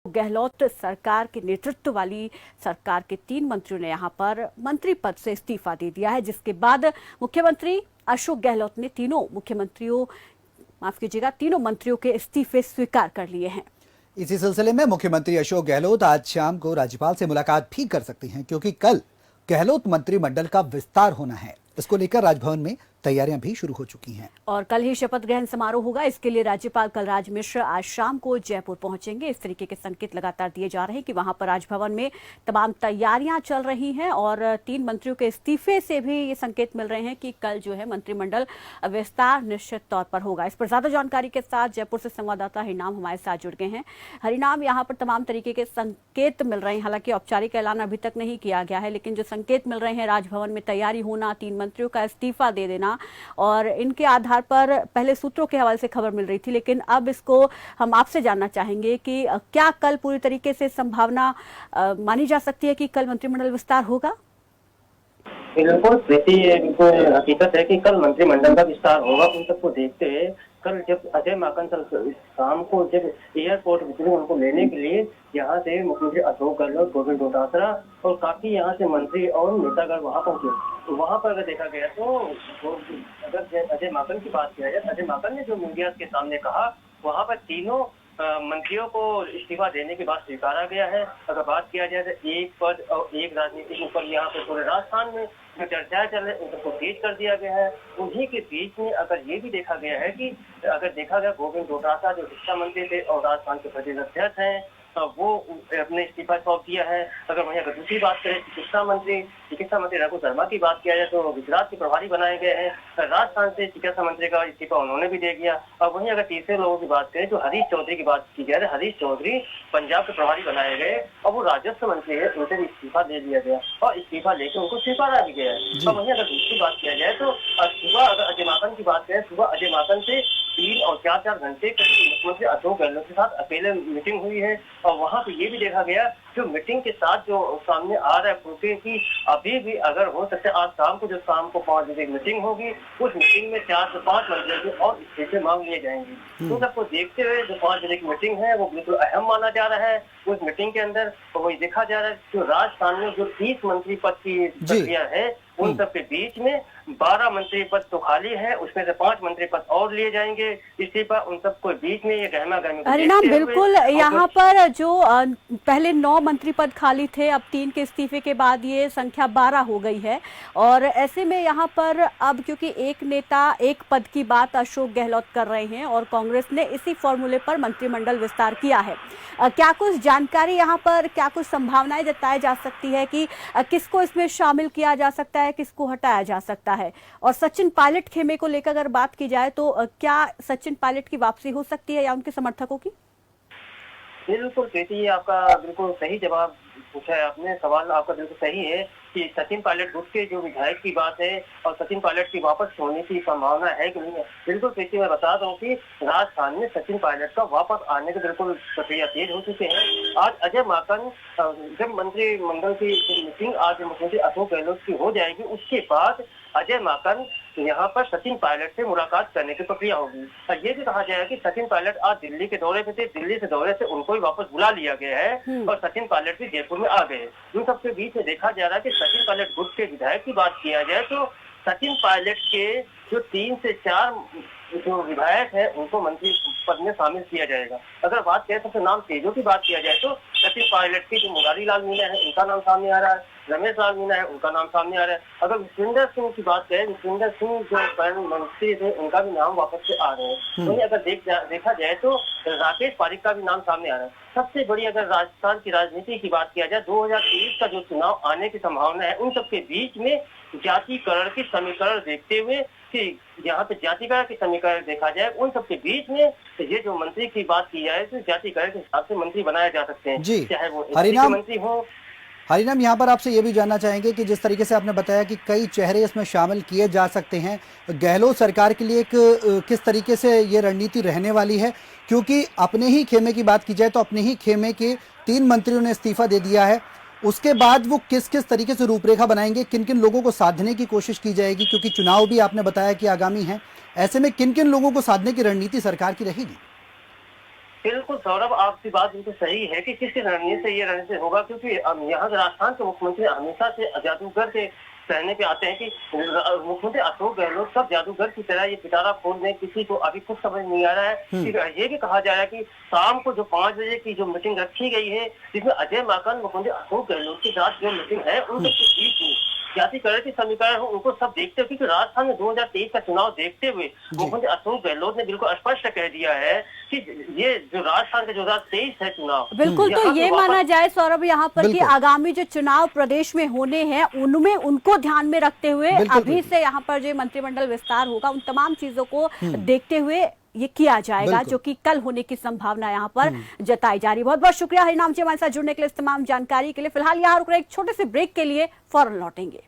गहलोत सरकार के नेतृत्व वाली सरकार के 3 मंत्रियों ने यहां पर मंत्री पद से इस्तीफा दे दिया है, जिसके बाद मुख्यमंत्री अशोक गहलोत ने तीनों मंत्रियों के इस्तीफे स्वीकार कर लिए हैं। इसी सिलसिले में मुख्यमंत्री अशोक गहलोत आज शाम को राज्यपाल से मुलाकात भी कर सकती हैं, क्योंकि कल गहलोत मंत्रिमंडल का विस्तार होना है। इसको लेकर राजभवन में तैयारियां भी शुरू हो चुकी हैं और कल ही शपथ ग्रहण समारोह होगा। इसके लिए राज्यपाल कलराज मिश्र आज शाम को जयपुर पहुंचेंगे। इस तरीके के संकेत लगातार दिए जा रहे हैं कि वहां पर राजभवन में तमाम तैयारियां चल रही हैं और 3 मंत्रियों के इस्तीफे से भी ये संकेत मिल रहे हैं कि कल जो है मंत्रिमंडल विस्तार निश्चित तौर पर होगा। इस पर ज्यादा जानकारी के साथ जयपुर से संवाददाता हरिनाम हमारे साथ जुड़ गए हैं। हरिनाम, यहाँ पर तमाम तरीके के संकेत मिल रहे हैं, हालांकि औपचारिक ऐलान अभी तक नहीं किया गया है, लेकिन जो संकेत मिल रहे हैं राजभवन में तैयारी होना, 3 मंत्रियों का इस्तीफा दे देना और इनके आधार पर पहले सूत्रों के हवाले से खबर मिल रही थी, लेकिन अब इसको हम आपसे जानना चाहेंगे कि क्या कल पूरी तरीके से संभावना मानी जा सकती है कि कल मंत्रिमंडल विस्तार होगा? बिल्कुल प्रीति, बिल्कुल हकीकत है कि कल मंत्रिमंडल का विस्तार होगा। उन सबको देखते हुए कल जब अजय माकन शाम को जब एयरपोर्ट भिजने उनको लेने के लिए यहाँ से मुख्यमंत्री अशोक गहलोत, गोविंद डोटासरा और काफी यहाँ से मंत्री और नेतागण वहाँ पहुंचे। तो वहाँ पर अगर देखा गया तो अगर अजय माकन की बात किया जाए, अजय माकन ने जो मीडिया के सामने कहा, वहाँ पर तीनों मंत्रियों को इस्तीफा देने की बात स्वीकारा गया है। अगर बात किया जाए तो एक पद और एक राजनीतिक ऊपर यहाँ पे पूरे राजस्थान में जो चर्चाएं चल रही उनको तेज कर दिया गया है। उन्हीं के बीच में अगर ये भी देखा गया है कि अगर देखा गया गोविंद डोटासरा जो शिक्षा मंत्री थे और राजस्थान के प्रदेश अध्यक्ष हैं, वो अपने इस्तीफा सौंप दिया है। अगर वहीं अगर दूसरी बात करें चिकित्सा मंत्री रघु शर्मा की बात किया जाए तो गुजरात के प्रभारी बनाए गए हैं। राजस्थान से चिकित्सा मंत्री का इस्तीफा उन्होंने भी दे दिया। और वहीं अगर तीसरे लोगों की बात करें तो हरीश चौधरी की बात की जाए, हरीश चौधरी पंजाब के प्रभारी बनाए गए और वो राजस्व मंत्री है, उनसे भी इस्तीफा दे दिया गया और इस्तीफा लेकर उनको स्वीकारा भी गया है। और वहीं अगर दूसरी बात किया जाए तो सुबह अगर अजय माकन की बात करें, सुबह अजय माकन से 3 और 4 घंटे मुख्यमंत्री अशोक गहलोत के साथ अकेले मीटिंग हुई है। और वहाँ पे ये भी देखा गया जो मीटिंग के साथ जो सामने आ रहा है क्योंकि कि अभी भी अगर हो सकता है आज शाम को 5 बजे मीटिंग होगी, उस मीटिंग में 4 से 5 मंत्रियों के और इस्तीफे मांग लिए जाएंगे। तो सबको देखते हुए जो 5 बजे की मीटिंग है वो बिल्कुल अहम माना जा रहा है। उस मीटिंग के अंदर तो वही देखा जा रहा है जो राजस्थान में जो 30 मंत्री पद की प्रक्रिया है उन सब के बीच में 12 मंत्री पद तो खाली है, उसमें से 5 मंत्री पद और लिए जाएंगे इस्तीफा उन सबको बीच में ये गहमा गहमी। हरिनाम, बिल्कुल यहाँ पर जो पहले 9 मंत्री पद खाली थे, अब 3 के इस्तीफे के बाद ये संख्या 12 हो गई है और ऐसे में यहाँ पर अब क्योंकि एक नेता एक पद की बात अशोक गहलोत कर रहे हैं और कांग्रेस ने इसी फॉर्मूले पर मंत्रिमंडल विस्तार किया है, क्या कुछ जानकारी यहाँ पर, क्या कुछ संभावनाएं जताई जा सकती है कि किसको इसमें शामिल किया जा सकता है, किसको हटाया जा सकता है? और सचिन पायलट खेमे को लेकर अगर बात की जाए तो क्या सचिन पायलट की वापसी हो सकती है या उनके समर्थकों की? बिल्कुल प्रीति, आपका बिल्कुल सही जवाब पूछा है आपने। सवाल आपका बिल्कुल सही है कि सचिन पायलट गुट के जो विधायक की बात है और सचिन पायलट की वापस होने की संभावना है कि नहीं है। बिल्कुल प्रीति, मैं बता दूं कि राजस्थान में सचिन पायलट का वापस आने की बिल्कुल प्रक्रिया तेज हो चुके हैं। आज अजय माकन जब मंत्रिमंडल की मीटिंग आज मुख्यमंत्री अशोक गहलोत की हो जाएगी, उसके बाद अजय माकन यहाँ पर सचिन पायलट से मुलाकात करने की प्रक्रिया होगी। ये भी कहा जाएगा कि सचिन पायलट आज दिल्ली के दौरे पे थे, दिल्ली से दौरे से उनको भी वापस बुला लिया गया है और सचिन पायलट भी जयपुर में आ गए। इन सबके बीच में देखा जा रहा है कि सचिन पायलट गुट के विधायक की बात किया जाए तो सचिन पायलट के जो 3 से 4 जो विधायक है उनको मंत्री पद में शामिल किया जाएगा। अगर बात करें सबसे नाम तेजों की बात किया जाए तो सचिन पायलट के जो मुरारी लाल मीणा है उनका नाम सामने आ रहा है, रमेश लाल मीणा है उनका नाम सामने आ रहा है। अगर विश्वेंद्र सिंह की बात करें, विश्वेंद्र सिंह जो मंत्री थे उनका भी नाम वापस से आ रहे हैं। वहीं अगर देखा जाए तो राकेश पारिक का भी नाम सामने आ रहा है। सबसे बड़ी अगर राजस्थान की राजनीति की बात किया जाए, 2023 का जो चुनाव आने की संभावना है, उन सबके बीच में जातिकरण की समीकरण देखते हुए कि यहाँ पे जातिकरण की समीकरण देखा जाए, उन सबके बीच में ये जो मंत्री की बात की जाए तो जातिकरण के हिसाब से मंत्री बनाए जा सकते हैं, चाहे वो मंत्री हो। हरिनाम, यहाँ पर आपसे ये भी जानना चाहेंगे कि जिस तरीके से आपने बताया कि कई चेहरे इसमें शामिल किए जा सकते हैं, गहलोत सरकार के लिए किस तरीके से ये रणनीति रहने वाली है? क्योंकि अपने ही खेमे की बात की जाए तो अपने ही खेमे के 3 मंत्रियों ने इस्तीफा दे दिया है, उसके बाद वो किस किस तरीके से रूपरेखा बनाएंगे, किन किन लोगों को साधने की कोशिश की जाएगी, क्योंकि चुनाव भी आपने बताया कि आगामी है, ऐसे में किन किन लोगों को साधने की रणनीति सरकार की रहेगी? बिल्कुल सौरभ, आपकी बात बिल्कुल सही है कि किस रणनीति से ये रणनीति होगा, क्योंकि यहाँ के राजस्थान के मुख्यमंत्री हमेशा से जादूगर के कहने पे आते हैं कि मुख्यमंत्री अशोक गहलोत सब जादूगर की तरह ये पिटारा खोल दें, किसी को अभी कुछ समझ नहीं आ रहा है। कि ये भी कहा जा रहा है कि शाम को जो 5 बजे की जो मीटिंग रखी गई है, जिसमें अजय माकन मुख्यमंत्री अशोक गहलोत के साथ जो मीटिंग है, उनके बीच में जातिकरण के समीकरण हो, उनको सब देखते हुए, क्योंकि राजस्थान में 2023 का चुनाव देखते हुए मुख्यमंत्री अशोक गहलोत ने बिल्कुल स्पष्ट कह दिया है कि ये जो राजस्थान का 2023 है चुनाव, बिल्कुल, तो ये माना जाए सौरभ यहाँ पर कि आगामी जो चुनाव प्रदेश में होने हैं उनमें उनको ध्यान में रखते हुए अभी से यहाँ पर जो मंत्रिमंडल विस्तार होगा उन तमाम चीजों को देखते हुए ये किया जाएगा, जो कि कल होने की संभावना यहाँ पर जताई जा रही है। बहुत बहुत शुक्रिया हरिनाम जी हमारे साथ जुड़ने के लिए, इस तमाम जानकारी के लिए। फिलहाल यहाँ रुक रहे एक छोटे से ब्रेक के लिए, फौरन लौटेंगे।